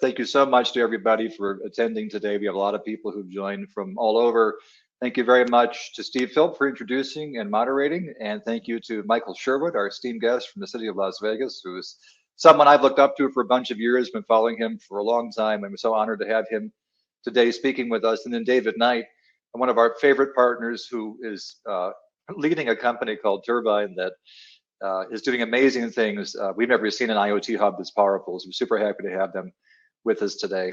Thank you so much to everybody for attending today. We have a lot of people who've joined from all over. Thank you very much to Steve Philp for introducing and moderating. And thank you to Michael Sherwood, our esteemed guest from the city of Las Vegas, who is someone I've looked up to for a bunch of years, been following him for a long time. I'm so honored to have him today speaking with us. And then David Knight, one of our favorite partners, who is leading a company called Terbine that is doing amazing things. We've never seen an IoT hub this powerful, so we're super happy to have them with us today,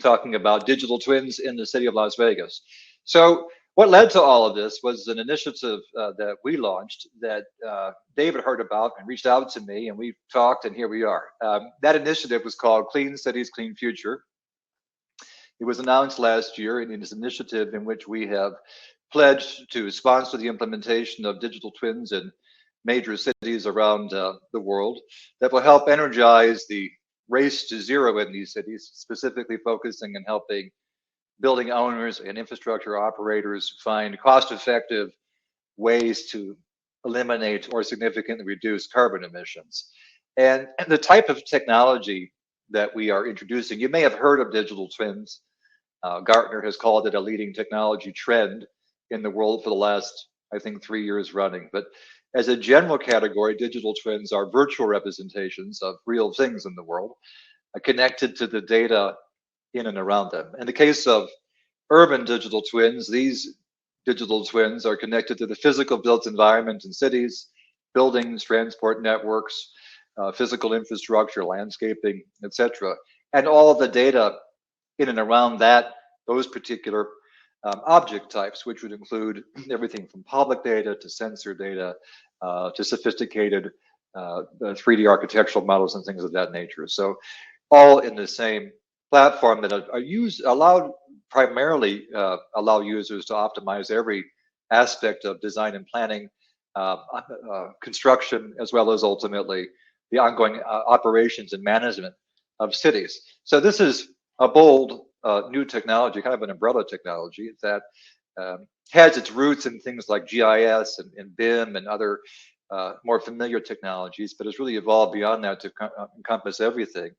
talking about digital twins in the city of Las Vegas. So what led to all of this was an initiative that we launched that David heard about and reached out to me, and we talked, and here we are. That initiative was called Clean Cities, Clean Future. It was announced last year, and it is an initiative in which we have pledged to sponsor the implementation of digital twins in major cities around the world that will help energize the race to zero in these cities, specifically focusing on helping building owners and infrastructure operators find cost-effective ways to eliminate or significantly reduce carbon emissions. And the type of technology that we are introducing, you may have heard of digital twins. Gartner has called it a leading technology trend in the world for the last, I think, 3 years running. But as a general category, digital twins are virtual representations of real things in the world, connected to the data in and around them. In the case of urban digital twins, these digital twins are connected to the physical built environment in cities, buildings, transport networks, physical infrastructure, landscaping, etc. And all of the data in and around those particular object types, which would include everything from public data to sensor data to sophisticated 3D architectural models and things of that nature. So all in the same platform that primarily allow users to optimize every aspect of design and planning, construction, as well as ultimately the ongoing operations and management of cities. So this is a bold new technology, kind of an umbrella technology that has its roots in things like GIS and BIM and other more familiar technologies, but has really evolved beyond that to encompass everything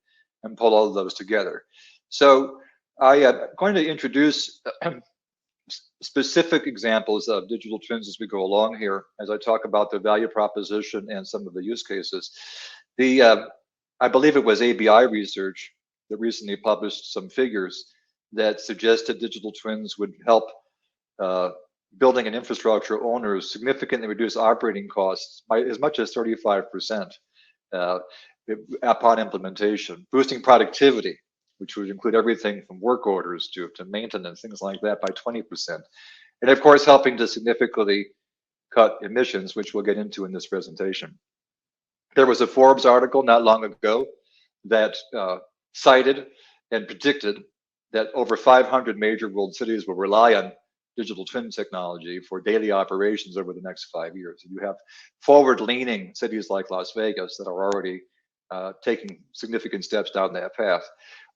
and pull all of those together. So I am going to introduce specific examples of digital twins as we go along here, as I talk about the value proposition and some of the use cases. I believe it was ABI research that recently published some figures that suggested digital twins would help building and infrastructure owners significantly reduce operating costs by as much as 35% upon implementation, boosting productivity, which would include everything from work orders to maintenance, things like that, by 20%. And of course, helping to significantly cut emissions, which we'll get into in this presentation. There was a Forbes article not long ago that cited and predicted that over 500 major world cities will rely on digital twin technology for daily operations over the next 5 years. You have forward-leaning cities like Las Vegas that are already taking significant steps down that path.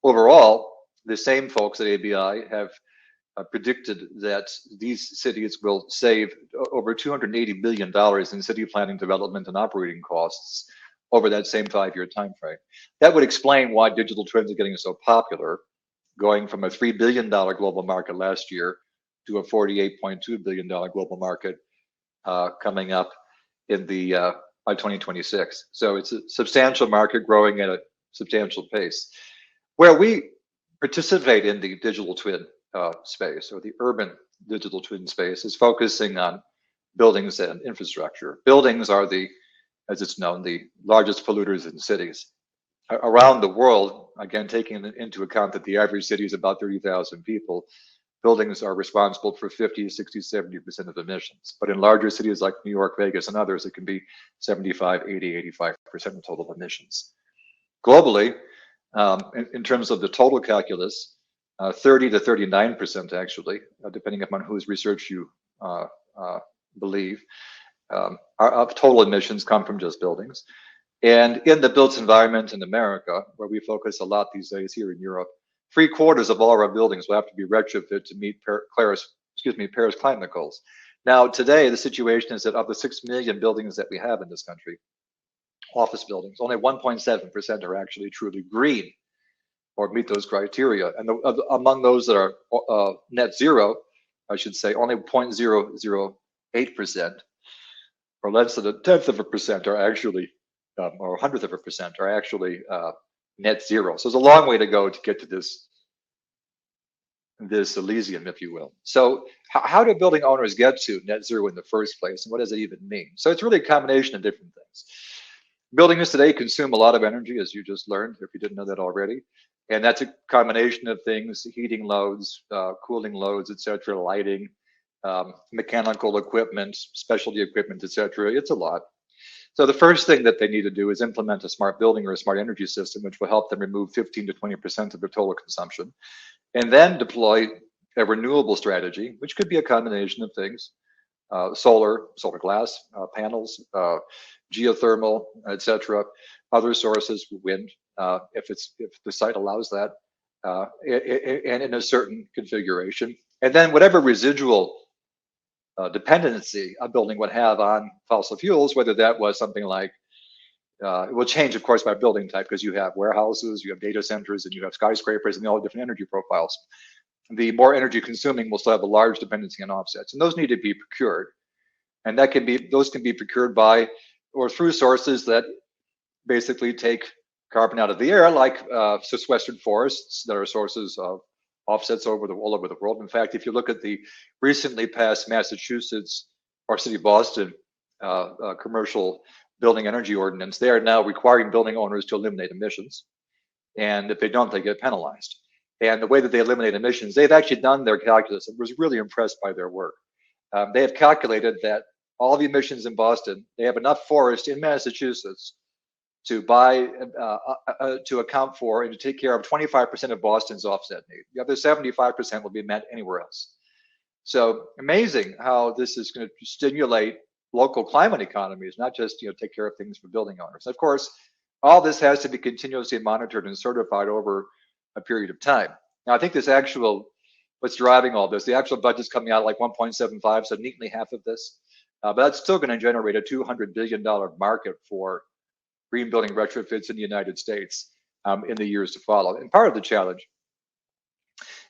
Overall, the same folks at ABI have predicted that these cities will save over $280 billion in city planning, development, and operating costs over that same 5-year time frame. That would explain why digital twins are getting so popular, going from a $3 billion global market last year to a $48.2 billion global market coming up in the by 2026. So it's a substantial market growing at a substantial pace. Where we participate in the digital twin space, or the urban digital twin space, is focusing on buildings and infrastructure. Buildings are as it's known, the largest polluters in cities. Around the world, again, taking into account that the average city is about 30,000 people, buildings are responsible for 50, 60, 70% of emissions. But in larger cities like New York, Vegas, and others, it can be 75, 80, 85% of total emissions. Globally, in terms of the total calculus, 30 to 39% actually, depending upon whose research you believe, of total emissions come from just buildings. And in the built environment in America, where we focus a lot these days here in Europe, 3/4 of all our buildings will have to be retrofit to meet Paris climate goals. Now, today, the situation is that of the 6 million buildings that we have in this country, office buildings, only 1.7% are actually truly green. or meet those criteria. And among those that are net zero, I should say, only 0.008%, or less than 0.1% are actually, or 100% are actually net zero. So there's a long way to go to get to this Elysium, if you will. So how do building owners get to net zero in the first place, and what does it even mean? So it's really a combination of different things. Buildings today consume a lot of energy, as you just learned, if you didn't know that already. And that's a combination of things: heating loads, cooling loads, et cetera, lighting, mechanical equipment, specialty equipment, et cetera. It's a lot. So the first thing that they need to do is implement a smart building or a smart energy system, which will help them remove 15 to 20% of their total consumption, and then deploy a renewable strategy, which could be a combination of things: solar glass panels, geothermal, etc. Other sources, wind, if the site allows that, and in a certain configuration. And then whatever residual dependency a building would have on fossil fuels, whether that was something like, it will change, of course, by building type, because you have warehouses, you have data centers, and you have skyscrapers, and all different energy profiles. The more energy consuming will still have a large dependency on offsets, and those need to be procured. And those can be procured by or through sources that basically take carbon out of the air, like Western forests that are sources of offsets all over the world. In fact, if you look at the recently passed Massachusetts or City of Boston commercial building energy ordinance, they are now requiring building owners to eliminate emissions. And if they don't, they get penalized. And the way that they eliminate emissions, they've actually done their calculus. I was really impressed by their work. They have calculated that all the emissions in Boston, they have enough forest in Massachusetts to to account for and to take care of 25% of Boston's offset need. The other 75% will be met anywhere else. So amazing how this is going to stimulate local climate economies, not just take care of things for building owners. Of course, all this has to be continuously monitored and certified over a period of time. Now, I think what's driving all this, the actual budget's coming out like 1.75, so neatly half of this. But that's still going to generate a $200 billion market for green building retrofits in the United States in the years to follow. And part of the challenge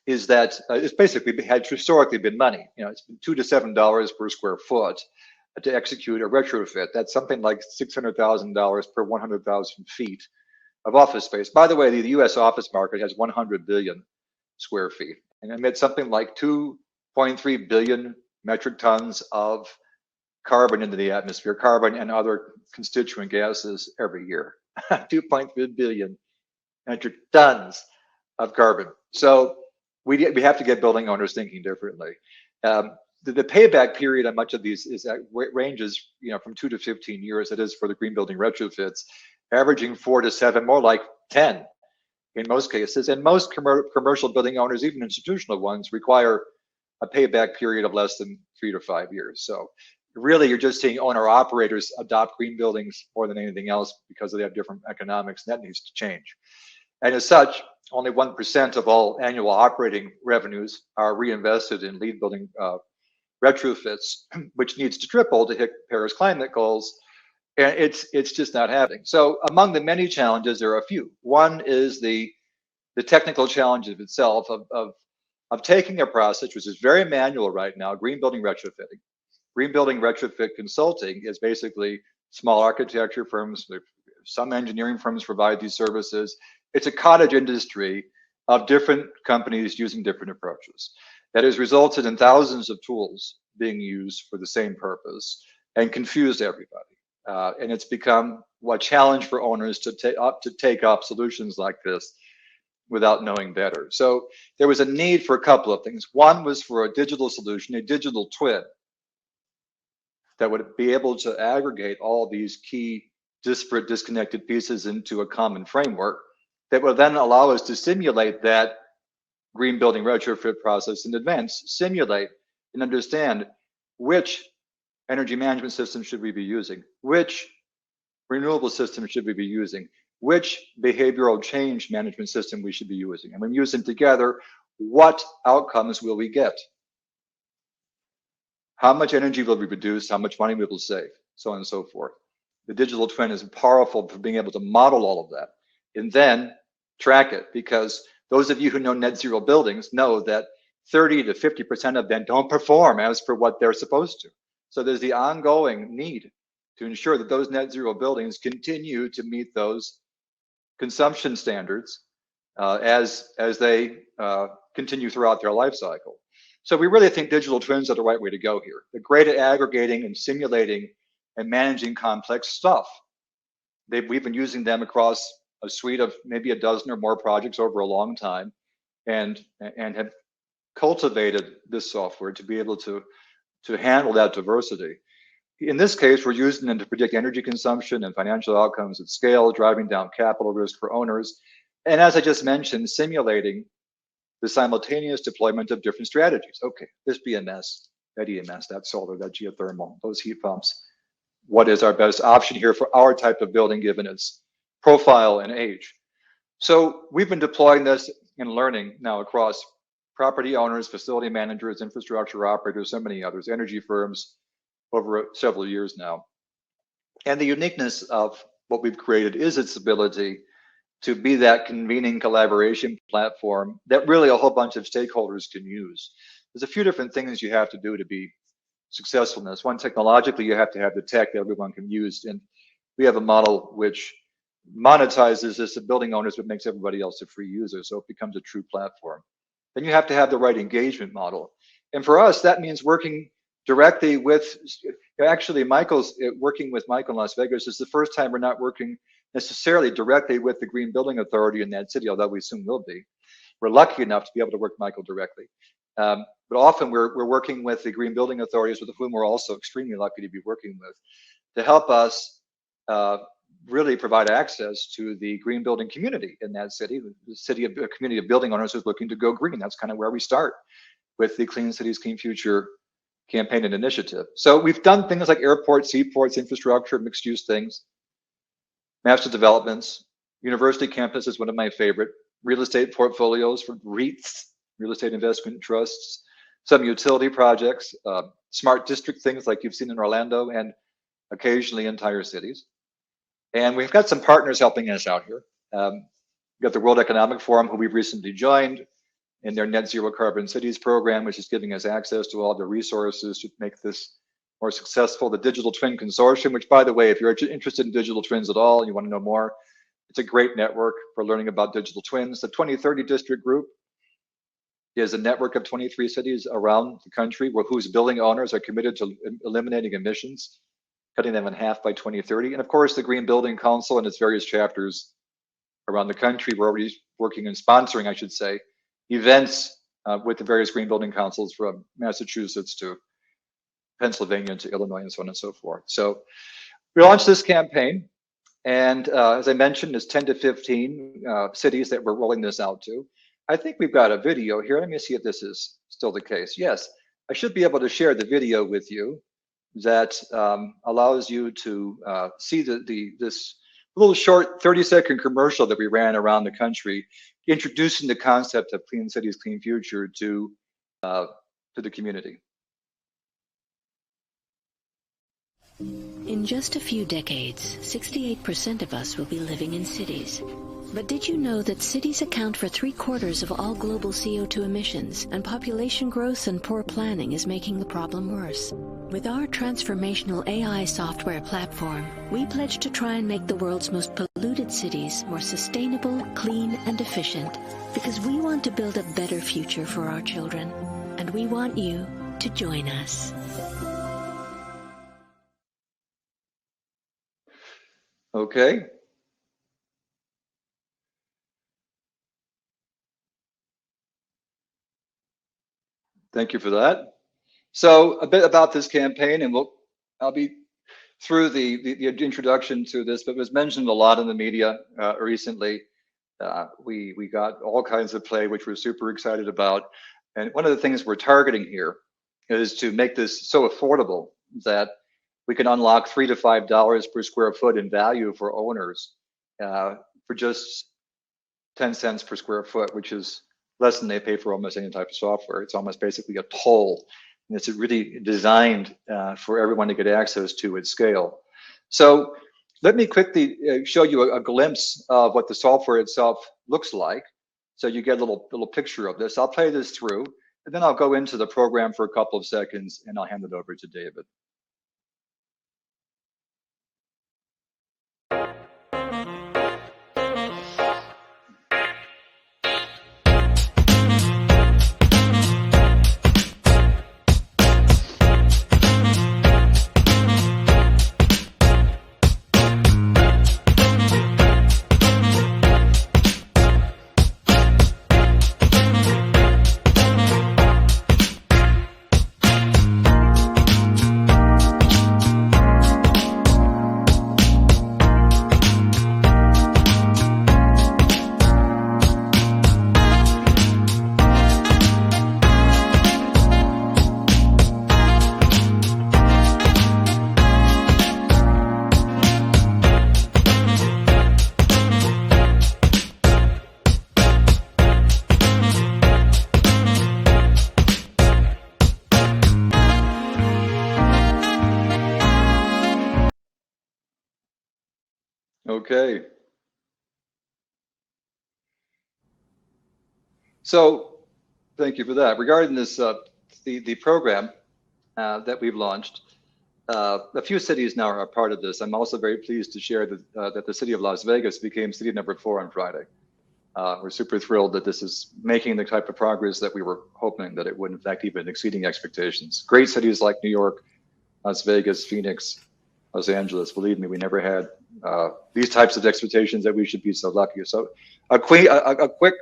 is that it's basically had historically been money. It's been $2 to $7 per square foot to execute a retrofit. That's something like $600,000 per 100,000 feet of office space. By the way, the U.S. office market has 100 billion square feet and emits something like 2.3 billion metric tons of carbon into the atmosphere, carbon and other constituent gases every year. 2.3 billion metric tons of carbon. So we have to get building owners thinking differently. The payback period on much of these ranges from 2 to 15 years. It is for the green building retrofits, averaging 4 to 7, more like 10 in most cases. And most commercial building owners, even institutional ones, require a payback period of less than 3 to 5 years. So really, you're just seeing owner operators adopt green buildings more than anything else because they have different economics, and that needs to change. And as such, only 1% of all annual operating revenues are reinvested in LEED building retrofits, which needs to triple to hit Paris climate goals. And it's just not happening. So among the many challenges, there are a few. One is the technical challenge of itself of taking a process which is very manual right now, green building retrofitting. Green building retrofit consulting is basically small architecture firms, some engineering firms provide these services. It's a cottage industry of different companies using different approaches. That has resulted in thousands of tools being used for the same purpose and confused everybody. And it's become a challenge for owners to take up solutions like this without knowing better. So there was a need for a couple of things. One was for a digital solution, a digital twin that would be able to aggregate all these key disparate, disconnected pieces into a common framework that would then allow us to simulate that green building retrofit process in advance, simulate and understand which energy management system should we be using, which renewable system should we be using, which behavioral change management system we should be using. And when we use them together, what outcomes will we get? How much energy will be reduced? How much money we will save? So on and so forth. The digital twin is powerful for being able to model all of that. And then track it, because those of you who know net zero buildings know that 30 to 50% of them don't perform as per what they're supposed to. So there's the ongoing need to ensure that those net zero buildings continue to meet those consumption standards as they continue throughout their life cycle. So we really think digital twins are the right way to go here. They're great at aggregating and simulating and managing complex stuff. We've been using them across a suite of maybe a dozen or more projects over a long time, and have cultivated this software to be able to handle that diversity. In this case, we're using them to predict energy consumption and financial outcomes at scale, driving down capital risk for owners. And as I just mentioned, simulating the simultaneous deployment of different strategies. Okay, this BMS, that EMS, that solar, that geothermal, those heat pumps. What is our best option here for our type of building given its profile and age? So we've been deploying this and learning now across property owners, facility managers, infrastructure operators, so many others, energy firms over several years now. And the uniqueness of what we've created is its ability to be that convening collaboration platform that really a whole bunch of stakeholders can use. There's a few different things you have to do to be successful in this. One, technologically, you have to have the tech that everyone can use. And we have a model which monetizes this to building owners, but makes everybody else a free user. So it becomes a true platform. Then you have to have the right engagement model. And for us, that means working directly with, actually Michael's working with Michael in Las Vegas is the first time we're not working necessarily directly with the Green Building Authority in that city, although we soon will be. We're lucky enough to be able to work with Michael directly. But often we're working with the Green Building Authorities, with whom we're also extremely lucky to be working with, to help us really provide access to the green building community in that city, a community of building owners who's looking to go green. That's kind of where we start with the Clean Cities, Clean Future campaign and initiative. So we've done things like airports, seaports, infrastructure, mixed use things, master developments, university campus is one of my favorite, real estate portfolios for REITs, real estate investment trusts, some utility projects, smart district things like you've seen in Orlando, and occasionally entire cities. And we've got some partners helping us out here. We've got the World Economic Forum, who we've recently joined in their Net Zero Carbon Cities program, which is giving us access to all the resources to make this more successful. The Digital Twin Consortium, which, by the way, if you're interested in digital twins at all and you want to know more, it's a great network for learning about digital twins. The 2030 District Group is a network of 23 cities around the country whose building owners are committed to eliminating emissions, cutting them in half by 2030. And of course, the Green Building Council and its various chapters around the country. We're already working and sponsoring, I should say, events with the various green building councils from Massachusetts to Pennsylvania to Illinois and so on and so forth. So we launched this campaign, and as I mentioned, there's 10 to 15 cities that we're rolling this out to. I think we've got a video here. Let me see if this is still the case. Yes, I should be able to share the video with you that allows you to see this little short 30-second commercial that we ran around the country, introducing the concept of Clean Cities, Clean Future to the community. In just a few decades, 68% of us will be living in cities. But did you know that cities account for 3/4 of all global CO2 emissions, and population growth and poor planning is making the problem worse? With our transformational AI software platform, we pledge to try and make the world's most polluted cities more sustainable, clean, and efficient, because we want to build a better future for our children, and we want you to join us. Okay. Thank you for that. So a bit about this campaign, and I'll be through the introduction to this, but it was mentioned a lot in the media recently. We got all kinds of play, which we're super excited about. And one of the things we're targeting here is to make this so affordable that we can unlock $3 to $5 per square foot in value for owners for just 10 cents per square foot, which is less than they pay for almost any type of software. It's almost basically a toll. And it's really designed for everyone to get access to at scale. So let me quickly show you a glimpse of what the software itself looks like, so you get a little picture of this. I'll play this through, and then I'll go into the program for a couple of seconds, and I'll hand it over to David. Okay. So thank you for that. Regarding this, the program that we've launched, a few cities now are part of this. I'm also very pleased to share that the city of Las Vegas became city number 4 on Friday. We're super thrilled that this is making the type of progress that we were hoping that it would, in fact, even exceeding expectations. Great cities like New York, Las Vegas, Phoenix, Los Angeles. Believe me, we never had these types of expectations that we should be so lucky. So a quick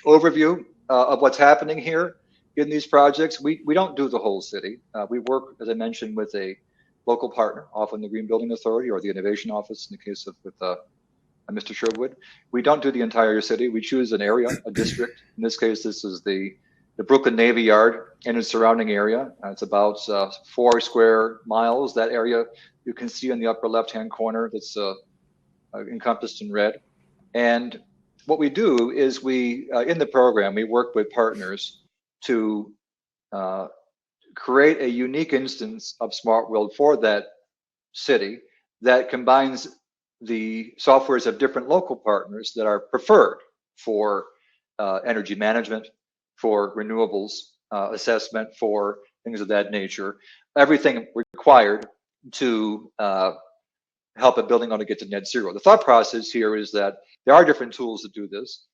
overview of what's happening here in these projects. We don't do the whole city. We work, as I mentioned, with a local partner, often the Green Building Authority or the Innovation Office in the case of with Mr. Sherwood. We don't do the entire city. We choose an area, a district. In this case, this is the Brooklyn Navy Yard and its surrounding area. It's about 4 square miles. That area you can see in the upper left-hand corner that's encompassed in red. And what we do is we, in the program, we work with partners to create a unique instance of Smart World for that city that combines the softwares of different local partners that are preferred for energy management, for renewables assessment, for things of that nature, everything required to help a building owner get to net zero. The thought process here is that there are different tools to do this,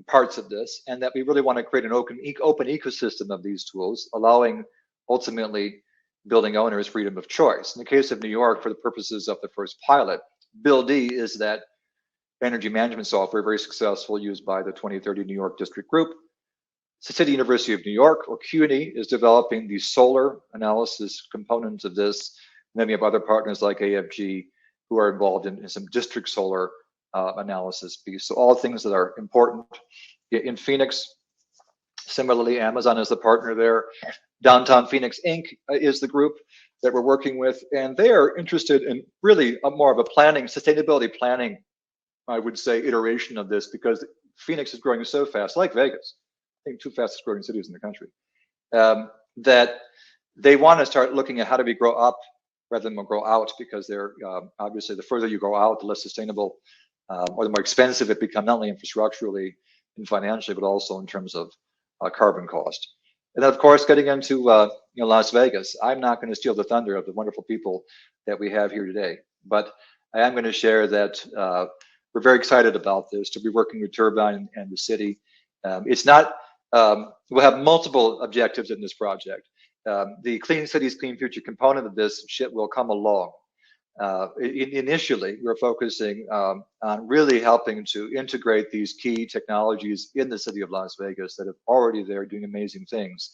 parts of this, and that we really want to create an open ecosystem of these tools, allowing ultimately building owners freedom of choice. In the case of New York, for the purposes of the first pilot, Build E is that energy management software, very successful, used by the 2030 New York District Group. The City University of New York, or CUNY, is developing the solar analysis components of this. And then we have other partners like AFG who are involved in some district solar analysis piece. So all things that are important. In Phoenix, similarly, Amazon is the partner there. Downtown Phoenix Inc. is the group that we're working with, and they are interested in really more of a planning, sustainability planning, I would say, iteration of this, because Phoenix is growing so fast, like Vegas, I think 2 fastest growing cities in the country, that they want to start looking at how do we grow up rather than grow out, because they're obviously the further you go out, the less sustainable or the more expensive it becomes, not only infrastructurally and financially, but also in terms of carbon cost. And then, of course, getting into Las Vegas, I'm not going to steal the thunder of the wonderful people that we have here today, but I am going to share that we're very excited about this, to be working with Terbine and the city. It's not, we'll have multiple objectives in this project. The Clean Cities, Clean Future component of this shit will come along. Initially, we're focusing on really helping to integrate these key technologies in the city of Las Vegas that are already there doing amazing things.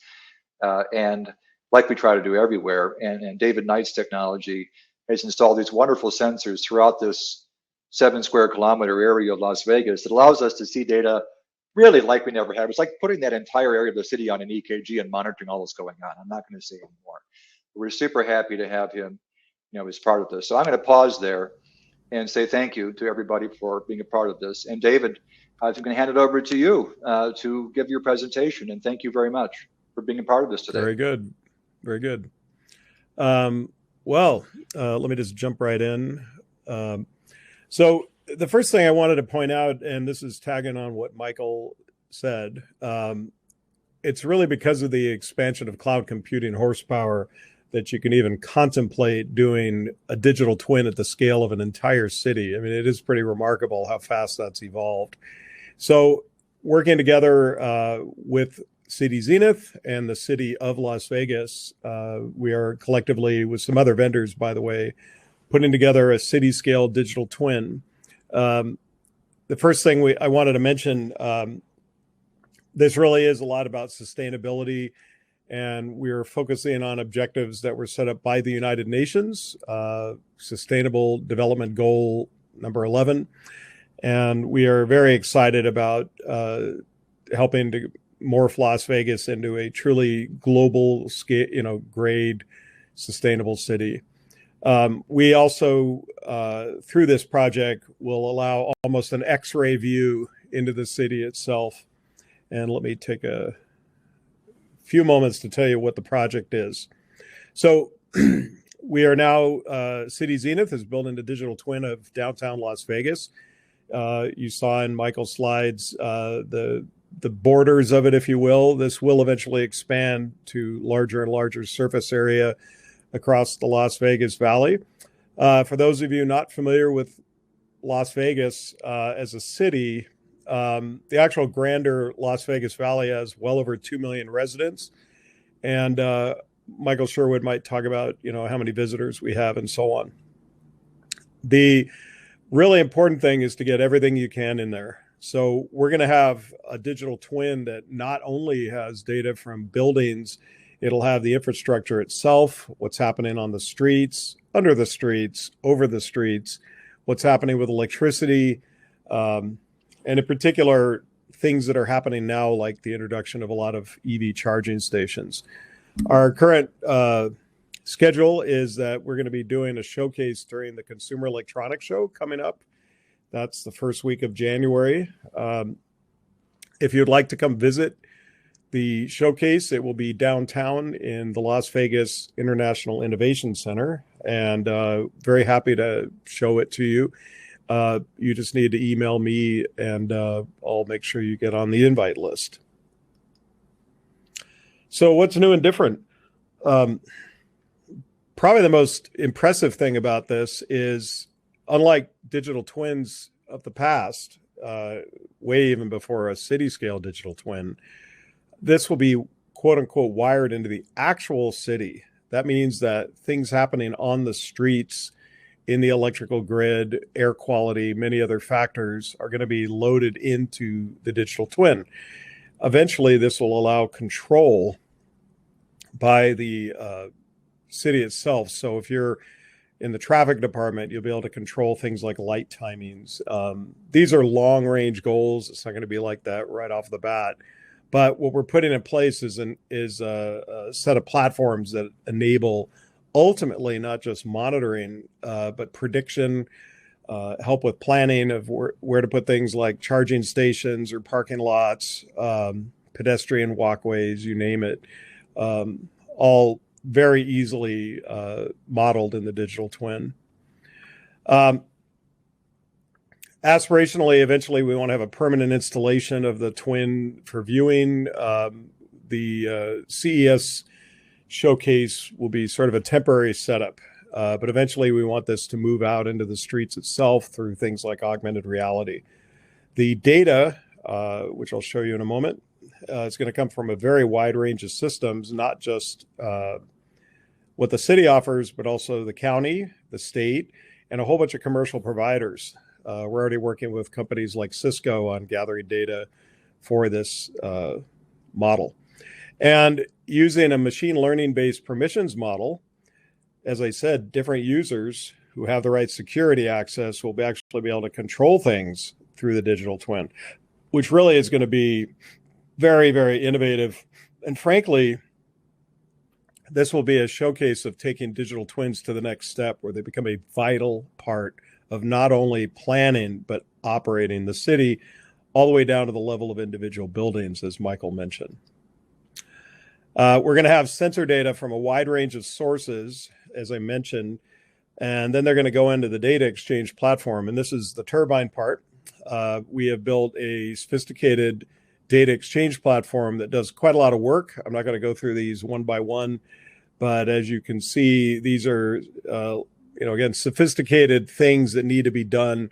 And like we try to do everywhere, and David Knight's technology has installed these wonderful sensors throughout this 7 square kilometer area of Las Vegas that allows us to see data really like we never have. It's like putting that entire area of the city on an EKG and monitoring all that's going on. I'm not going to say anymore. We're super happy to have him, as part of this. So I'm going to pause there and say thank you to everybody for being a part of this. And David, I'm going to hand it over to you to give your presentation. And thank you very much for being a part of this today. Very good. Very good. Well, let me just jump right in. So the first thing I wanted to point out, and this is tagging on what Michael said, it's really because of the expansion of cloud computing horsepower that you can even contemplate doing a digital twin at the scale of an entire city. I mean, it is pretty remarkable how fast that's evolved. So working together with Cityzenith and the city of Las Vegas, we are collectively, with some other vendors, by the way, putting together a city-scale digital twin. The first thing I wanted to mention, this really is a lot about sustainability, and we're focusing on objectives that were set up by the United Nations, Sustainable Development Goal number 11. And we are very excited about helping to morph Las Vegas into a truly global scale, grade sustainable city. We also, through this project, will allow almost an X-ray view into the city itself. And let me take a few moments to tell you what the project is. So we are now, Cityzenith is building a digital twin of downtown Las Vegas. You saw in Michael's slides the borders of it, if you will. This will eventually expand to larger and larger surface area across the Las Vegas Valley. For those of you not familiar with Las Vegas as a city, the actual grander Las Vegas Valley has well over 2 million residents. And Michael Sherwood might talk about, how many visitors we have and so on. The really important thing is to get everything you can in there. So we're going to have a digital twin that not only has data from buildings, it'll have the infrastructure itself, what's happening on the streets, under the streets, over the streets, what's happening with electricity, and in particular, things that are happening now, like the introduction of a lot of EV charging stations. Our current schedule is that we're going to be doing a showcase during the Consumer Electronics Show coming up. That's the first week of January. If you'd like to come visit the showcase, it will be downtown in the Las Vegas International Innovation Center, and very happy to show it to you. You just need to email me, and I'll make sure you get on the invite list. So what's new and different? Probably the most impressive thing about this is, unlike digital twins of the past, way even before a city-scale digital twin, this will be quote-unquote wired into the actual city. That means that things happening on the streets, in the electrical grid, air quality, many other factors are going to be loaded into the digital twin. Eventually, this will allow control by the city itself. So if you're in the traffic department, you'll be able to control things like light timings. These are long-range goals. It's not going to be like that right off the bat. But what we're putting in place is a set of platforms that enable ultimately not just monitoring, but prediction, help with planning of where to put things like charging stations or parking lots, pedestrian walkways, you name it, all very easily modeled in the digital twin. Aspirationally, eventually, we want to have a permanent installation of the twin for viewing. The CES showcase will be sort of a temporary setup, but eventually we want this to move out into the streets itself through things like augmented reality. The data, which I'll show you in a moment, is going to come from a very wide range of systems, not just what the city offers, but also the county, the state, and a whole bunch of commercial providers. We're already working with companies like Cisco on gathering data for this model. And using a machine learning-based permissions model, as I said, different users who have the right security access will actually be able to control things through the digital twin, which really is going to be very, very innovative. And frankly, this will be a showcase of taking digital twins to the next step, where they become a vital part of not only planning, but operating the city all the way down to the level of individual buildings, as Michael mentioned. We're going to have sensor data from a wide range of sources, as I mentioned, And then they're going to go into the data exchange platform. And this is the Terbine part. We have built a sophisticated data exchange platform that does quite a lot of work. I'm not going to go through these one by one, but as you can see, these are, again, sophisticated things that need to be done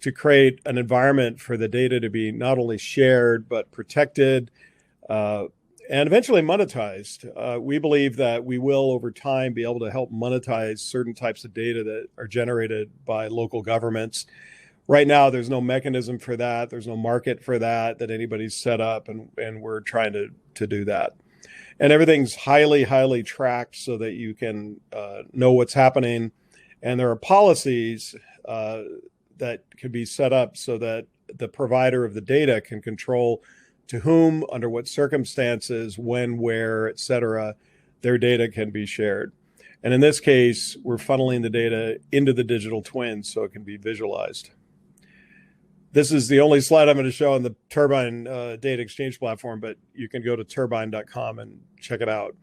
to create an environment for the data to be not only shared, but protected, and eventually monetized. We believe that we will, over time, be able to help monetize certain types of data that are generated by local governments. Right now, there's no mechanism for that. There's no market for that anybody's set up, and we're trying to do that. And everything's highly, highly tracked so that you can know what's happening. And there are policies that can be set up so that the provider of the data can control to whom, under what circumstances, when, where, et cetera, their data can be shared. And in this case, we're funneling the data into the digital twin so it can be visualized. This is the only slide I'm going to show on the Terbine data exchange platform, but you can go to turbine.com and check it out.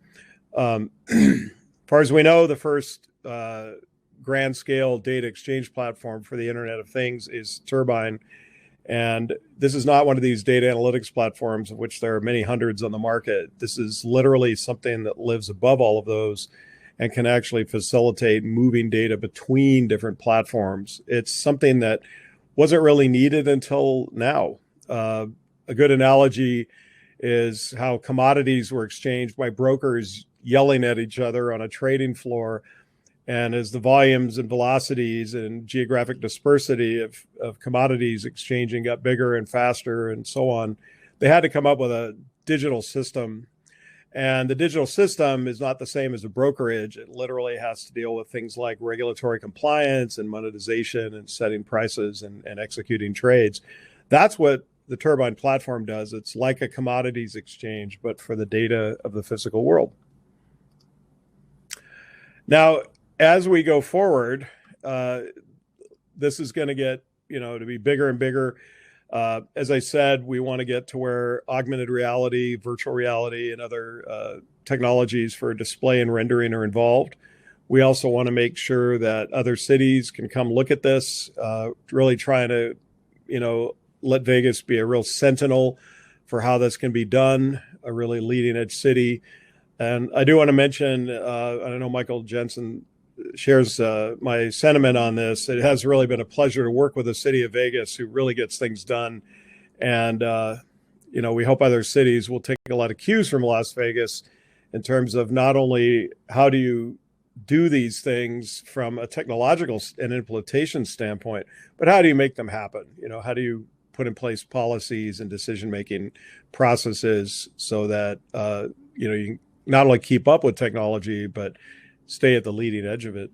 As far as we know, the first grand scale data exchange platform for the Internet of Things is Terbine. And this is not one of these data analytics platforms, of which there are many hundreds on the market. This is literally something that lives above all of those and can actually facilitate moving data between different platforms. It's something that wasn't really needed until now. A good analogy is how commodities were exchanged by brokers yelling at each other on a trading floor. And as the volumes and velocities and geographic dispersity of commodities exchanging got bigger and faster and so on, they had to come up with a digital system. And the digital system is not the same as a brokerage. It literally has to deal with things like regulatory compliance and monetization and setting prices and executing trades. That's what the Terbine platform does. It's like a commodities exchange, but for the data of the physical world. Now, as we go forward, this is going to get, to be bigger and bigger. As I said, we want to get to where augmented reality, virtual reality, and other technologies for display and rendering are involved. We also want to make sure that other cities can come look at this, really trying to, let Vegas be a real sentinel for how this can be done, a really leading edge city. And I do want to mention, I know Michael Jansen shares my sentiment on this. It has really been a pleasure to work with the city of Vegas, who really gets things done. And, we hope other cities will take a lot of cues from Las Vegas in terms of not only how do you do these things from a technological and implementation standpoint, but how do you make them happen? How do you put in place policies and decision-making processes so that, you can not only keep up with technology, but stay at the leading edge of it.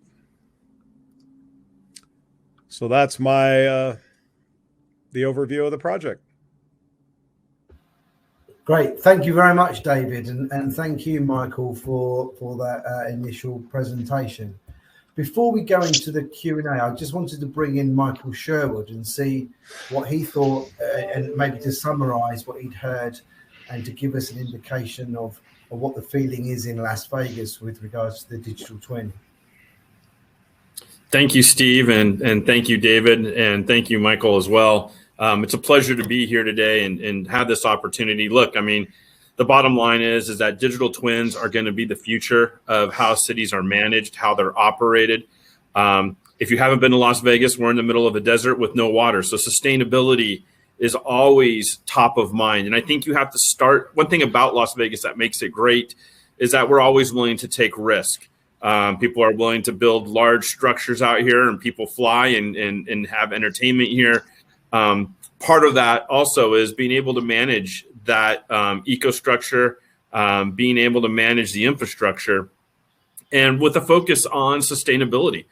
So that's my the overview of the project. Great, thank you very much, David, and thank you, Michael, for that initial presentation. Before we go into the Q&A, I just wanted to bring in Michael Sherwood and see what he thought, and maybe to summarise what he'd heard, and to give us an indication of what the feeling is in Las Vegas with regards to the digital twin. Thank you, Steve, and thank you, David, and thank you, Michael, as well. It's a pleasure to be here today and have this opportunity. Look, the bottom line is that digital twins are going to be the future of how cities are managed, how they're operated. If you haven't been to Las Vegas, we're in the middle of a desert with no water, so sustainability is always top of mind. And I think you have to start, one thing about Las Vegas that makes it great is that we're always willing to take risk. People are willing to build large structures out here, and people fly and have entertainment here. Part of that also is being able to manage that ecostructure, being able to manage the infrastructure, and with a focus on sustainability.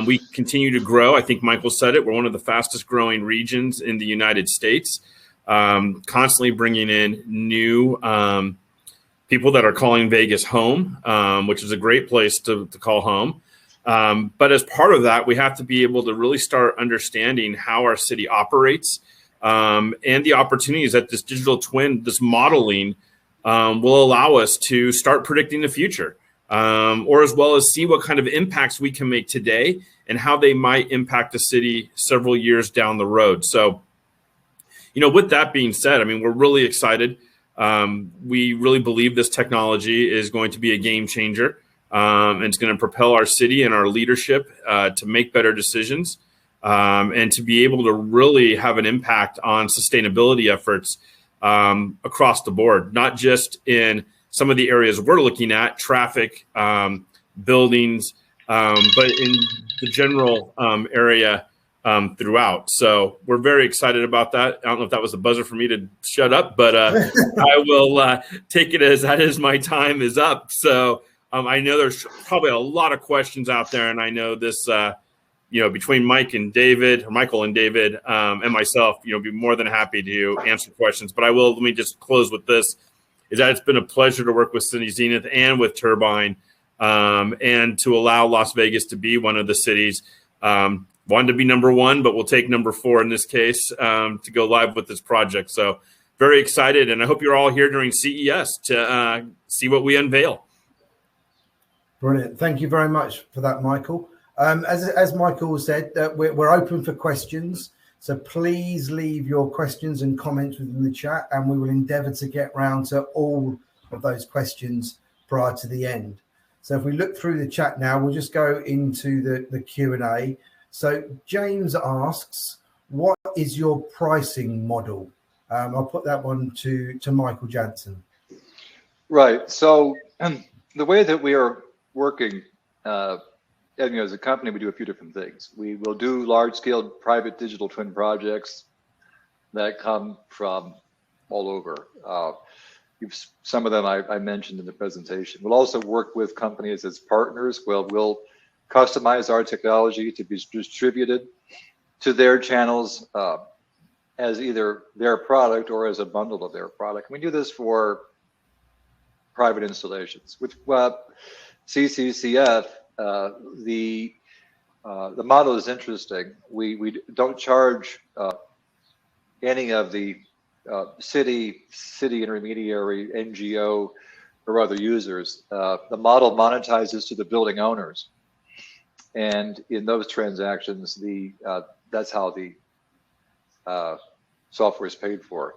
We continue to grow. I think Michael said it. We're one of the fastest growing regions in the United States, constantly bringing in new people that are calling Vegas home, which is a great place to call home. But as part of that, we have to be able to really start understanding how our city operates, and the opportunities that this digital twin, this modeling, will allow us to start predicting the future. or as well as see what kind of impacts we can make today and how they might impact the city several years down the road. So, with that being said, I mean, we're really excited. We really believe this technology is going to be a game changer, and it's going to propel our city and our leadership to make better decisions, and to be able to really have an impact on sustainability efforts across the board, not just in some of the areas we're looking at, traffic, buildings, but in the general area throughout. So we're very excited about that. I don't know if that was the buzzer for me to shut up, but I will take it as that is my time is up. So I know there's probably a lot of questions out there, and I know this, between Michael and David, and myself, be more than happy to answer questions. But let me just close with this, is that it's been a pleasure to work with Cityzenith and with Terbine, and to allow Las Vegas to be one of the cities, wanted to be number one, but we'll take number 4 in this case, to go live with this project. So very excited, and I hope you're all here during CES to see what we unveil. Brilliant. Thank you very much for that, Michael. As Michael said, we're open for questions. So please leave your questions and comments within the chat, and we will endeavour to get round to all of those questions prior to the end. So if we look through the chat now, we'll just go into the Q&A. So James asks, what is your pricing model? I'll put that one to Michael Jansen. Right. So the way that we are working, as a company, we do a few different things. We will do large-scale private digital twin projects that come from all over. Some of them I mentioned in the presentation. We'll also work with companies as partners. We'll customize our technology to be distributed to their channels as either their product or as a bundle of their product. We do this for private installations. With CCCF, the model is interesting. We don't charge any of the city intermediary, NGO, or other users. The model monetizes to the building owners, and in those transactions, that's how the software is paid for.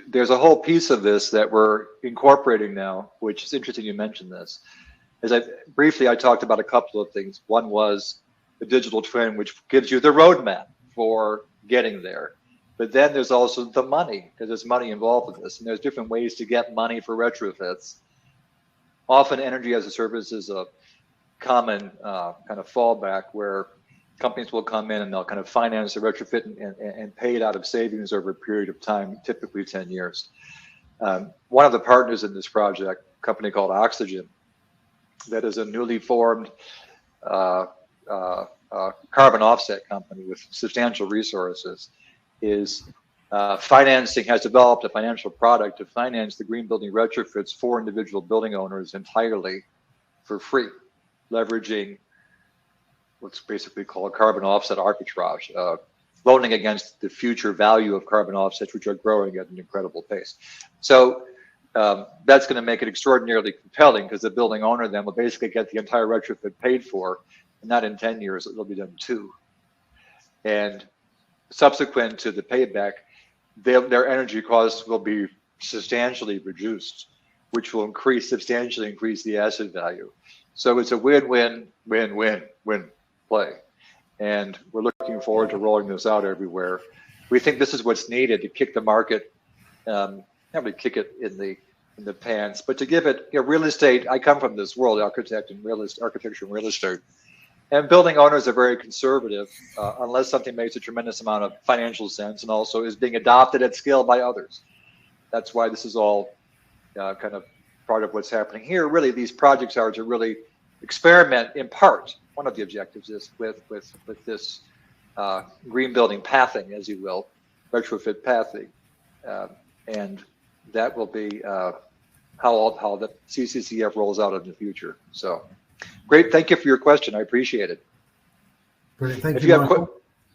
There's a whole piece of this that we're incorporating now, which is interesting you mentioned this. As I talked about a couple of things. One was the digital twin, which gives you the roadmap for getting there. But then there's also the money, because there's money involved in this, and there's different ways to get money for retrofits. Often energy as a service is a common kind of fallback where companies will come in and they'll kind of finance the retrofit and pay it out of savings over a period of time, typically 10 years. One of the partners in this project, a company called Oxygen, that is a newly formed carbon offset company with substantial resources, has developed a financial product to finance the green building retrofits for individual building owners entirely for free, leveraging what's basically called carbon offset arbitrage, loaning against the future value of carbon offsets, which are growing at an incredible pace. So that's going to make it extraordinarily compelling, because the building owner then will basically get the entire retrofit paid for, and not in 10 years, it'll be done 2. And subsequent to the payback, their energy costs will be substantially reduced, which will substantially increase the asset value. So it's a win-win-win-win play, and we're looking forward to rolling this out everywhere. We think this is what's needed to kick the market, not really kick it in the pants, but to give it real estate. I come from this world, architecture and real estate, and building owners are very conservative unless something makes a tremendous amount of financial sense and also is being adopted at scale by others. That's why this is all kind of part of what's happening here. Really, these projects are to really experiment in part. One of the objectives is with this green building pathing, as you will, retrofit pathing, and that will be how the CCCF rolls out in the future. So, great, thank you for your question. I appreciate it. Brilliant, thank you, Michael.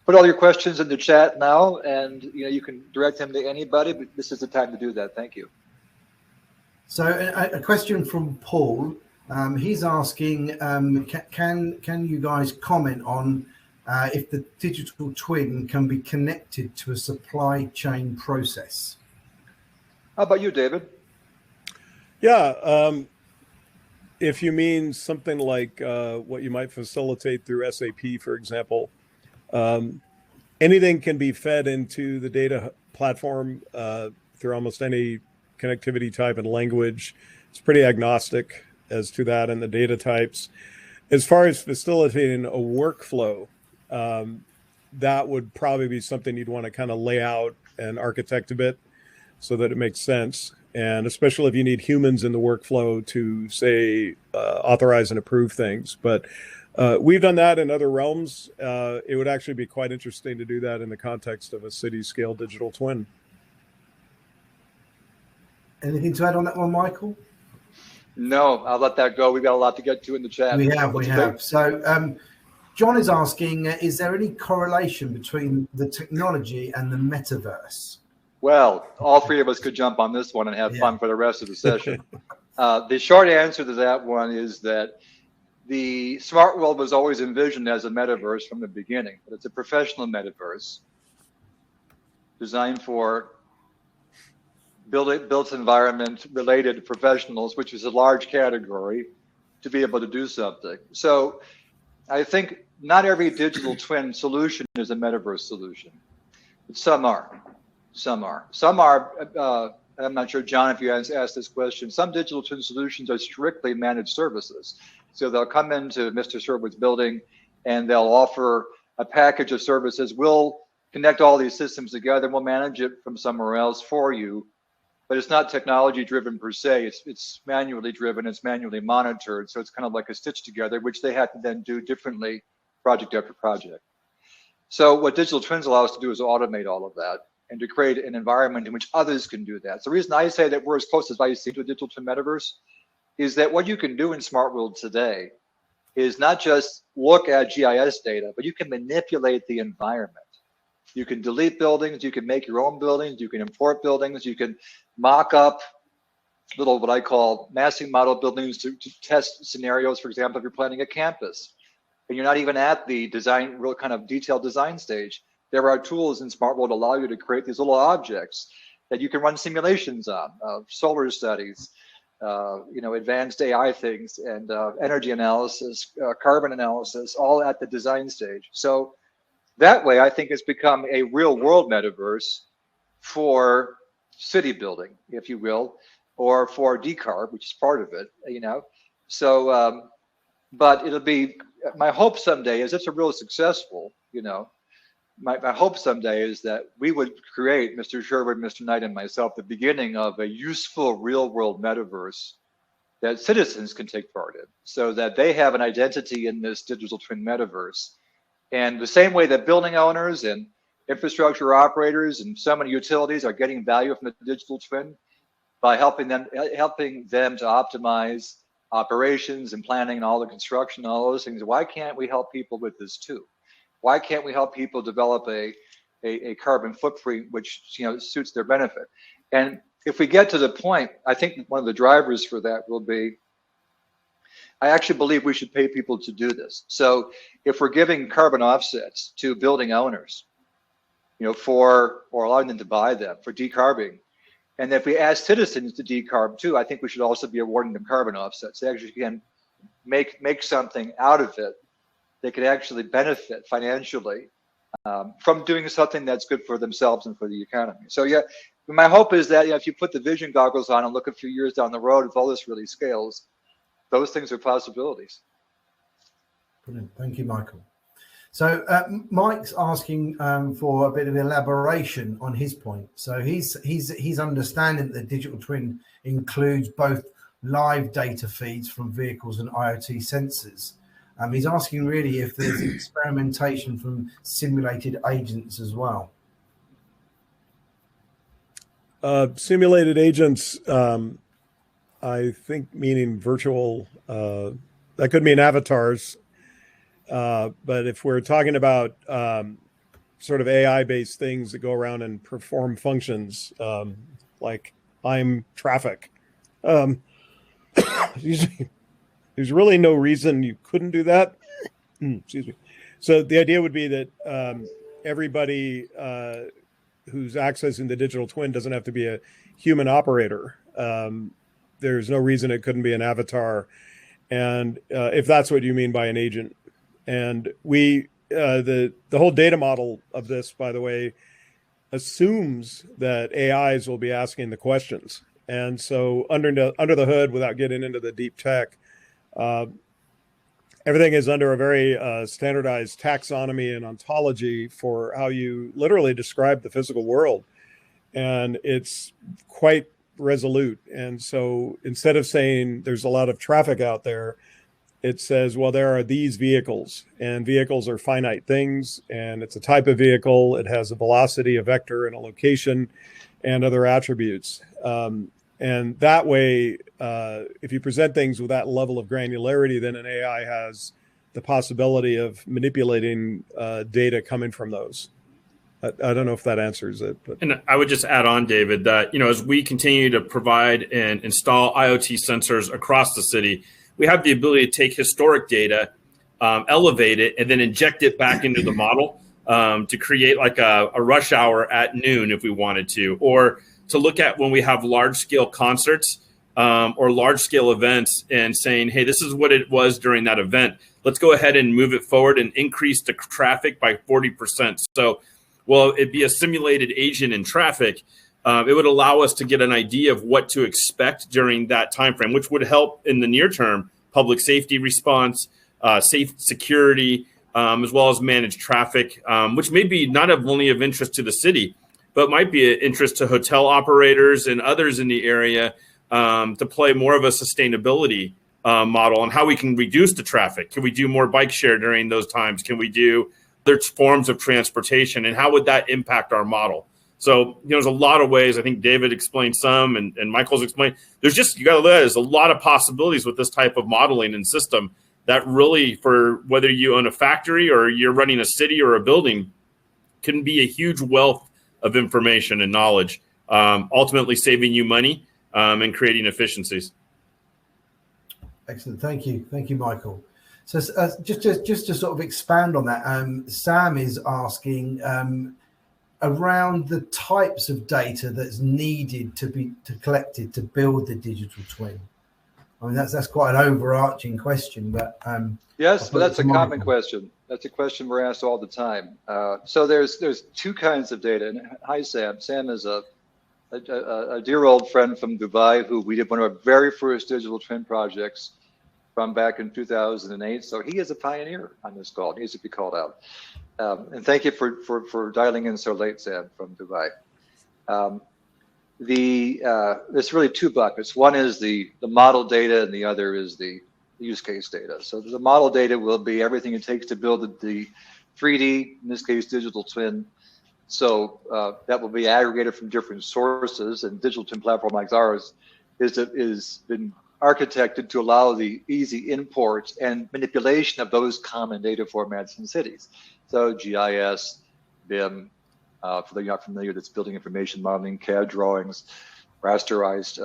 Put all your questions in the chat now, and you can direct them to anybody. But this is the time to do that. Thank you. So a question from Paul. He's asking, can you guys comment on if the digital twin can be connected to a supply chain process? How about you, David? Yeah. If you mean something like what you might facilitate through SAP, for example, anything can be fed into the data platform through almost any connectivity type and language. It's pretty agnostic as to that and the data types. As far as facilitating a workflow, that would probably be something you'd want to kind of lay out and architect a bit so that it makes sense. And especially if you need humans in the workflow to, say, authorize and approve things. But we've done that in other realms. It would actually be quite interesting to do that in the context of a city-scale digital twin. Anything to add on that one, Michael? No, I'll let that go. We've got a lot to get to in the chat. We have. So John is asking, is there any correlation between the technology and the metaverse? Well, all three of us could jump on this one and have fun for the rest of the session. The short answer to that one is that the smart world was always envisioned as a metaverse from the beginning, but it's a professional metaverse designed for built environment related professionals, which is a large category, to be able to do something. So I think not every digital twin solution is a metaverse solution, but some are. Some are. I'm not sure, John, if you asked this question. Some digital twin solutions are strictly managed services. So they'll come into Mr. Sherwood's building and they'll offer a package of services. We'll connect all these systems together and we'll manage it from somewhere else for you. But it's not technology driven per se. It's manually driven. It's manually monitored. So it's kind of like a stitch together, which they have to then do differently project after project. So what digital twins allow us to do is automate all of that and to create an environment in which others can do that. So the reason I say that we're as close as I see to a digital twin metaverse is that what you can do in Smart World today is not just look at GIS data, but you can manipulate the environment. You can delete buildings, you can make your own buildings, you can import buildings, you can mock up little what I call massing model buildings to test scenarios. For example, if you're planning a campus and you're not even at the design, real kind of detailed design stage, there are tools in Smart World that allow you to create these little objects that you can run simulations on, solar studies, advanced AI things, and energy analysis, carbon analysis, all at the design stage. So that way, I think it's become a real world metaverse for city building, if you will, or for decarb, which is part of it, So, but it'll be, my hope someday is it's a real successful, my hope someday is that we would create, Mr. Sherwood, Mr. Knight, and myself, the beginning of a useful real world metaverse that citizens can take part in so that they have an identity in this digital twin metaverse. And the same way that building owners and infrastructure operators and so many utilities are getting value from the digital twin by helping them to optimize operations and planning and all the construction and all those things. Why can't we help people with this too? Why can't we help people develop a carbon footprint which suits their benefit? And if we get to the point, I think one of the drivers for that will be, I actually believe we should pay people to do this. So if we're giving carbon offsets to building owners, or allowing them to buy them for decarbing, and if we ask citizens to decarb too, I think we should also be awarding them carbon offsets. They actually can make something out of it. They could actually benefit financially from doing something that's good for themselves and for the economy. So yeah, my hope is that if you put the vision goggles on and look a few years down the road, if all this really scales, those things are possibilities. Brilliant. Thank you, Michael. So Mike's asking for a bit of elaboration on his point. So he's understanding that the digital twin includes both live data feeds from vehicles and IoT sensors. He's asking really if there's experimentation from simulated agents as well. Simulated agents, I think meaning virtual, that could mean avatars. But if we're talking about sort of AI-based things that go around and perform functions, like I'm traffic, There's really no reason you couldn't do that. Excuse me. So the idea would be that everybody who's accessing the digital twin doesn't have to be a human operator. There's no reason it couldn't be an avatar. And if that's what you mean by an agent. And the whole data model of this, by the way, assumes that AIs will be asking the questions. And so under the hood, without getting into the deep tech, everything is under a very standardized taxonomy and ontology for how you literally describe the physical world. And it's quite resolute. And so instead of saying there's a lot of traffic out there, it says, well, there are these vehicles, and vehicles are finite things, and it's a type of vehicle. It has a velocity, a vector, and a location, and other attributes. And that way, if you present things with that level of granularity, then an AI has the possibility of manipulating data coming from those. I don't know if that answers it. But. And I would just add on, David, that as we continue to provide and install IoT sensors across the city, we have the ability to take historic data, elevate it, and then inject it back into the model to create like a rush hour at noon if we wanted to, or to look at when we have large-scale concerts or large-scale events and saying, hey, this is what it was during that event. Let's go ahead and move it forward and increase the traffic by 40%. So, well, it'd be a simulated agent in traffic. It would allow us to get an idea of what to expect during that time frame, which would help in the near term, public safety response, safe security, as well as manage traffic, which may be not only of interest to the city, but might be of interest to hotel operators and others in the area to play more of a sustainability model on how we can reduce the traffic. Can we do more bike share during those times? Can we do other forms of transportation? And how would that impact our model? So, there's a lot of ways. I think David explained some and Michael's explained. There's just, you got to look at it, there's a lot of possibilities with this type of modeling and system that really, for whether you own a factory or you're running a city or a building, can be a huge wealth of information and knowledge, ultimately saving you money and creating efficiencies. Excellent. Thank you, Michael. So just to sort of expand on that, Sam is asking around the types of data that's needed to be collected to build the digital twin. I mean, that's quite an overarching question, but yes, but that's a common question. That's a question we're asked all the time. So there's two kinds of data. And hi, Sam. Sam is a dear old friend from Dubai who we did one of our very first digital twin projects from back in 2008. So he is a pioneer on this call. He needs to be called out. And thank you for dialing in so late, Sam, from Dubai. There's really two buckets. One is the model data, and the other is the use case data. So the model data will be everything it takes to build the 3D, in this case, digital twin. So that will be aggregated from different sources, and digital twin platform like ours is been architected to allow the easy import and manipulation of those common data formats in cities. So GIS, BIM, for those not familiar, that's building information modeling, CAD drawings, rasterized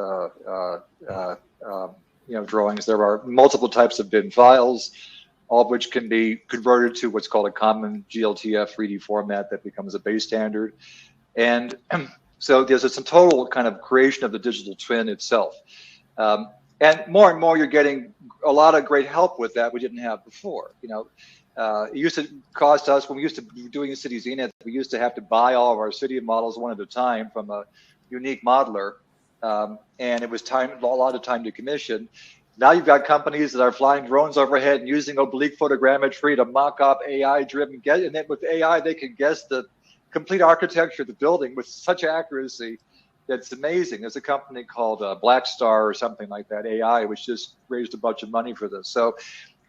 drawings. There are multiple types of BIM files, all of which can be converted to what's called a common GLTF 3D format that becomes a base standard. And so there's some total kind of creation of the digital twin itself. And more, you're getting a lot of great help with that we didn't have before. It used to cost us, when we used to be doing Cityzenith, we used to have to buy all of our city models one at a time from a unique modeler. And it was a lot of time to commission. Now you've got companies that are flying drones overhead and using oblique photogrammetry to mock up AI-driven, and then with AI, they can guess the complete architecture of the building with such accuracy. That's amazing. There's a company called Black Star or something like that, AI, which just raised a bunch of money for this. So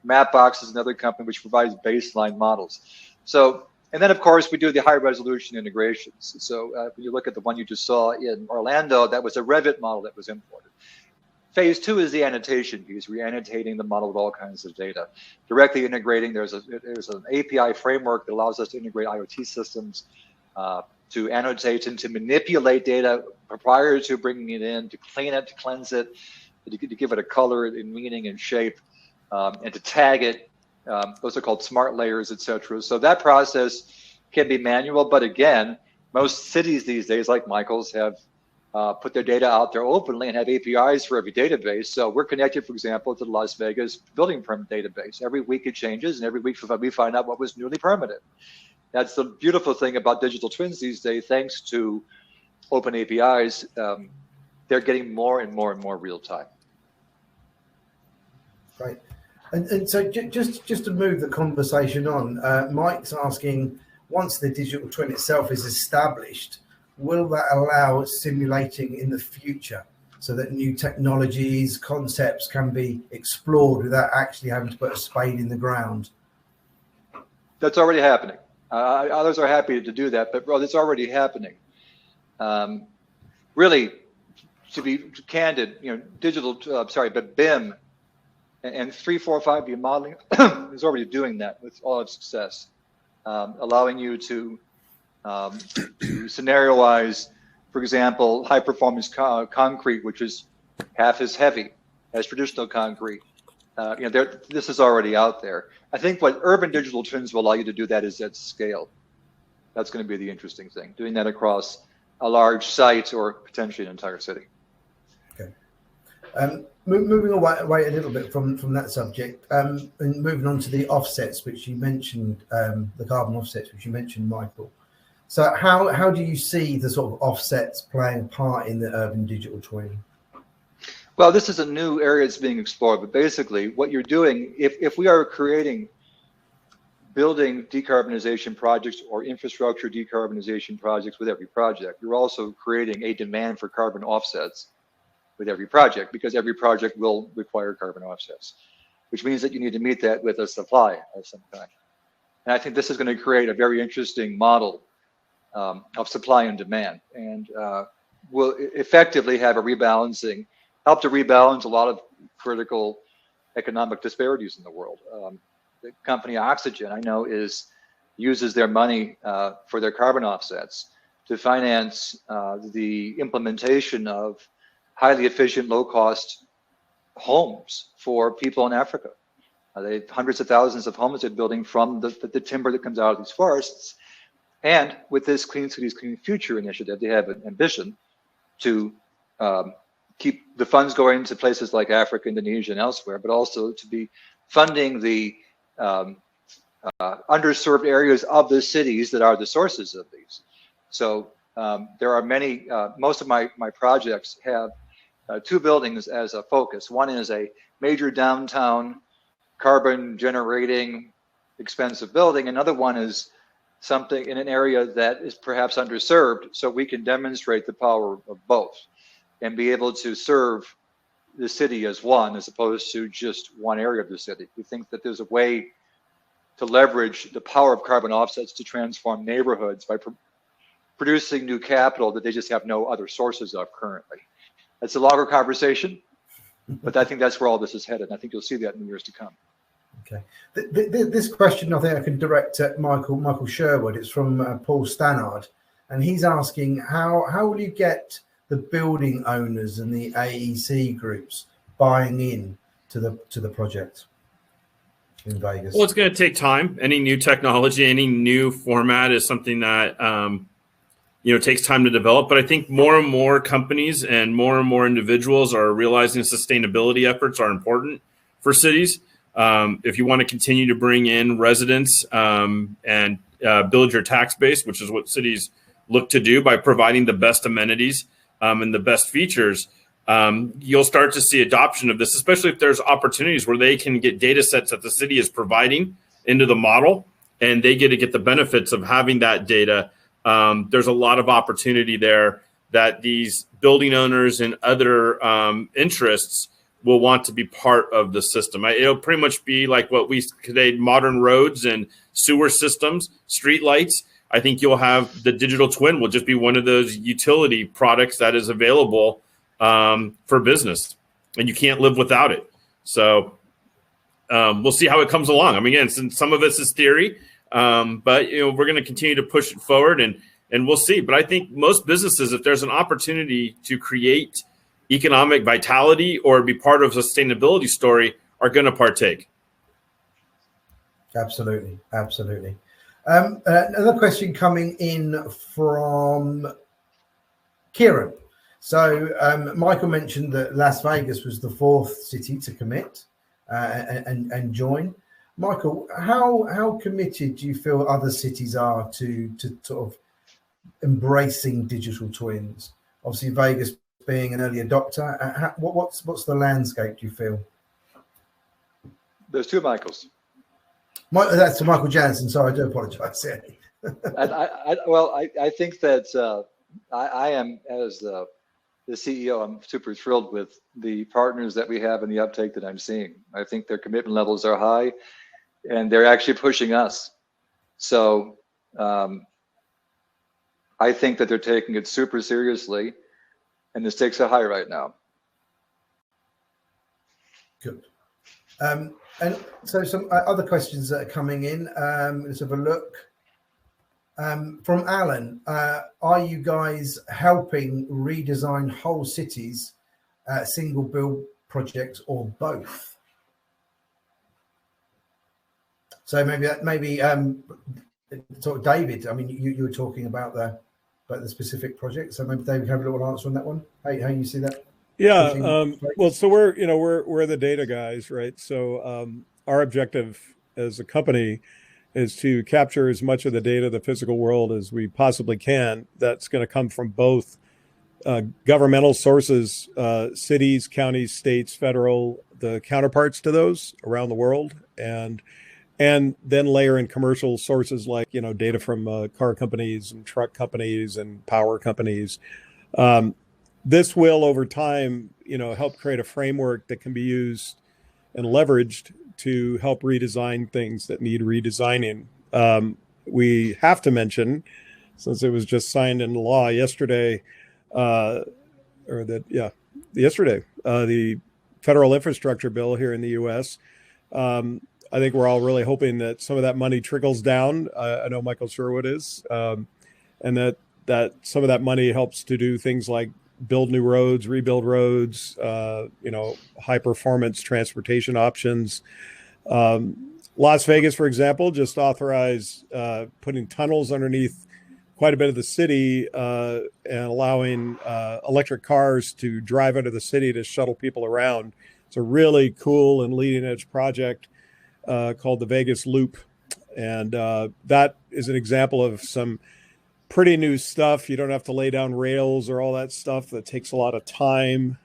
Mapbox is another company which provides baseline models. So, and then of course we do the high resolution integrations. So when you look at the one you just saw in Orlando, that was a Revit model that was imported. Phase 2 is the annotation piece. We're annotating the model with all kinds of data. Directly integrating, there's an API framework that allows us to integrate IoT systems to annotate and to manipulate data prior to bringing it in, to clean it, to cleanse it, to give it a color and meaning and shape, and to tag it. Those are called smart layers, etc. So that process can be manual, but again, most cities these days, like Michael's, have put their data out there openly and have APIs for every database. So we're connected, for example, to the Las Vegas building permit database. Every week it changes, and every week we find out what was newly permitted. That's the beautiful thing about digital twins these days. Thanks to open APIs, they're getting more and more and more real time. Right. And so just to move the conversation on, Mike's asking, once the digital twin itself is established, will that allow simulating in the future so that new technologies, concepts can be explored without actually having to put a spade in the ground? That's already happening. Others are happy to do that, but it's already happening. Really, to be candid, but BIM and 3, 4, 5D modeling is already doing that with all its success, allowing you to scenarioize, for example, high performance concrete, which is half as heavy as traditional concrete. This is already out there. I think what urban digital twins will allow you to do that is at scale. That's going to be the interesting thing, doing that across a large site or potentially an entire city. Okay. Moving away a little bit from that subject, and moving on to the offsets, which you mentioned, the carbon offsets, which you mentioned, Michael. So how do you see the sort of offsets playing a part in the urban digital twin? Well, this is a new area that's being explored, but basically what you're doing, if we are building decarbonization projects or infrastructure decarbonization projects with every project, you're also creating a demand for carbon offsets with every project, because every project will require carbon offsets, which means that you need to meet that with a supply of some kind. And I think this is going to create a very interesting model of supply and demand, and will effectively have a rebalancing, help to rebalance a lot of critical economic disparities in the world. The company Oxygen, I know, uses their money for their carbon offsets to finance the implementation of highly efficient, low-cost homes for people in Africa. They have hundreds of thousands of homes they're building from the timber that comes out of these forests. And with this Clean Cities, Clean Future initiative, they have an ambition to keep the funds going to places like Africa, Indonesia, and elsewhere, but also to be funding the underserved areas of the cities that are the sources of these. So there are many, most of my projects have 2 buildings as a focus. One is a major downtown carbon generating expensive building. Another one is something in an area that is perhaps underserved, so we can demonstrate the power of both and be able to serve the city as one, as opposed to just one area of the city. We think that there's a way to leverage the power of carbon offsets to transform neighborhoods by producing new capital that they just have no other sources of currently. That's a longer conversation, but I think that's where all this is headed. And I think you'll see that in the years to come. Okay. This question, I think I can direct at Michael Sherwood. It's from Paul Stannard, and he's asking, how will you get the building owners and the AEC groups buying in to the project in Vegas? Well, it's going to take time. Any new technology, any new format is something that takes time to develop. But I think more and more companies and more individuals are realizing sustainability efforts are important for cities. If you want to continue to bring in residents and build your tax base, which is what cities look to do by providing the best amenities and the best features, you'll start to see adoption of this, especially if there's opportunities where they can get data sets that the city is providing into the model, and they get to get the benefits of having that data. There's a lot of opportunity there that these building owners and other interests will want to be part of the system. It'll pretty much be like what we today, modern roads and sewer systems, street lights. I think you'll have the digital twin will just be one of those utility products that is available for business, and you can't live without it. So we'll see how it comes along. I mean, again, some of this is theory, but we're going to continue to push it forward. And and we'll see. But I think most businesses, if there's an opportunity to create economic vitality or be part of a sustainability story, are going to partake. Absolutely. Another question coming in from Kieran. So Michael mentioned that Las Vegas was the 4th city to commit and join. Michael, how committed do you feel other cities are to sort of embracing digital twins? Obviously, Vegas being an early adopter. What's the landscape, do you feel? There's two Michaels. That's Michael Jansen. Sorry, I do apologize. I think that I am, as the CEO, I'm super thrilled with the partners that we have and the uptake that I'm seeing. I think their commitment levels are high, and they're actually pushing us. So I think that they're taking it super seriously, and the stakes are high right now. Good. And so some other questions that are coming in. Let's have a look. From Alan, are you guys helping redesign whole cities, single build projects, or both? So maybe sort of David. I mean, you were talking about the specific project. So maybe David have a little answer on that one. How you see that? Yeah. Well, so we're the data guys, right? So our objective as a company is to capture as much of the data of the physical world as we possibly can. That's going to come from both governmental sources, cities, counties, states, federal, the counterparts to those around the world, and then layer in commercial sources like data from car companies and truck companies and power companies. This will, over time, help create a framework that can be used and leveraged to help redesign things that need redesigning. We have to mention, since it was just signed into law yesterday, the federal infrastructure bill here in the U.S. I think we're all really hoping that some of that money trickles down. I know Michael Sherwood is, and that some of that money helps to do things like build new roads, rebuild roads, high performance transportation options. Las Vegas, for example, just authorized putting tunnels underneath quite a bit of the city and allowing electric cars to drive into the city to shuttle people around. It's a really cool and leading edge project called the Vegas Loop. And that is an example of some pretty new stuff. You don't have to lay down rails or all that stuff that takes a lot of time.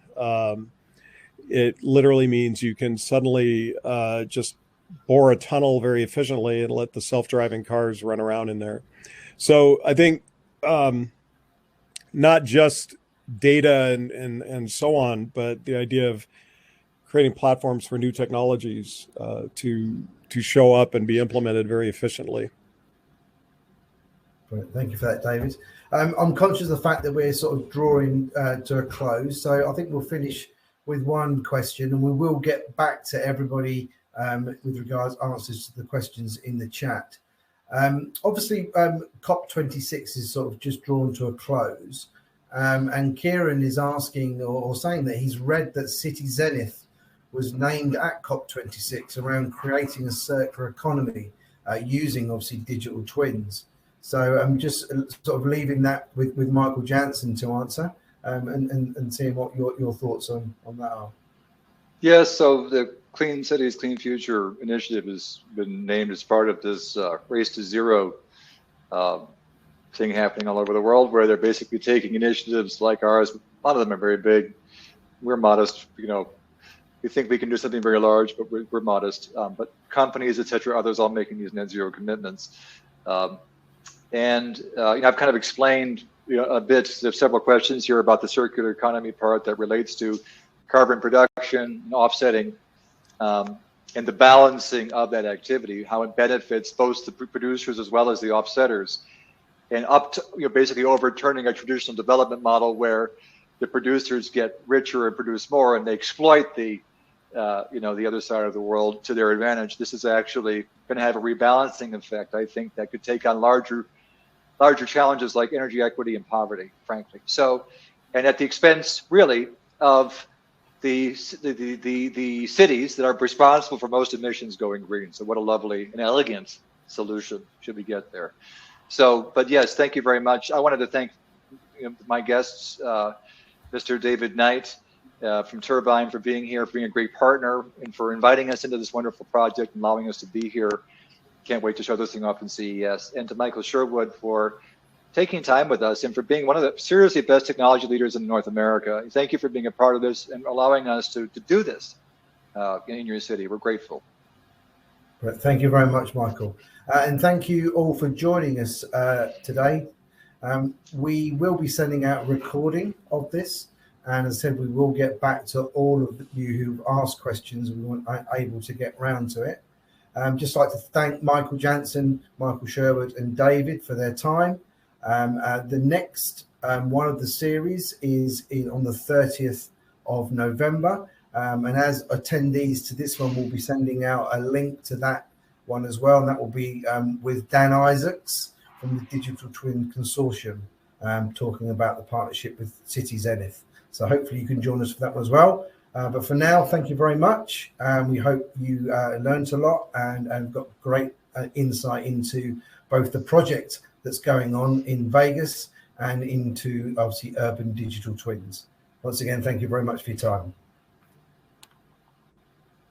It literally means you can suddenly just bore a tunnel very efficiently and let the self-driving cars run around in there. So I think not just data and so on, but the idea of creating platforms for new technologies to show up and be implemented very efficiently. Brilliant. Thank you for that, David. I'm conscious of the fact that we're sort of drawing to a close, so I think we'll finish with one question, and we will get back to everybody with regards answers to the questions in the chat. Obviously, COP26 is sort of just drawn to a close, and Kieran is asking or saying that he's read that Cityzenith was named at COP26 around creating a circular economy using obviously digital twins. So I'm just sort of leaving that with Michael Jansen to answer and seeing what your thoughts on that are. Yes, so the Clean Cities, Clean Future initiative has been named as part of this Race to Zero thing happening all over the world, where they're basically taking initiatives like ours. A lot of them are very big. We're modest, we think we can do something very large, but we're modest. But companies, et cetera, others all making these net zero commitments. And I've kind of explained a bit. There's several questions here about the circular economy part that relates to carbon production and offsetting, and the balancing of that activity, how it benefits both the producers as well as the offsetters, and up to basically overturning a traditional development model where the producers get richer and produce more, and they exploit the the other side of the world to their advantage. This is actually going to have a rebalancing effect. I think that could take on larger larger challenges like energy equity and poverty, frankly. So, and at the expense really of the cities that are responsible for most emissions going green. So what a lovely and elegant solution should we get there. So, but yes, thank you very much. I wanted to thank my guests, Mr. David Knight from Terbine, for being here, for being a great partner, and for inviting us into this wonderful project and allowing us to be here. Can't wait to show this thing off in CES. And to Michael Sherwood for taking time with us and for being one of the seriously best technology leaders in North America. Thank you for being a part of this and allowing us to do this in your city. We're grateful. Thank you very much, Michael. And thank you all for joining us today. We will be sending out a recording of this. And as I said, we will get back to all of you who've asked questions. We weren't able to get round to it. Just like to thank Michael Jansen, Michael Sherwood, and David for their time. The next one of the series is on the 30th of November. And as attendees to this one, we'll be sending out a link to that one as well. And that will be with Dan Isaacs from the Digital Twin Consortium, talking about the partnership with Cityzenith. So hopefully you can join us for that one as well. But for now, thank you very much. We hope you learned a lot and got great insight into both the project that's going on in Vegas and into, obviously, urban digital twins. Once again, thank you very much for your time.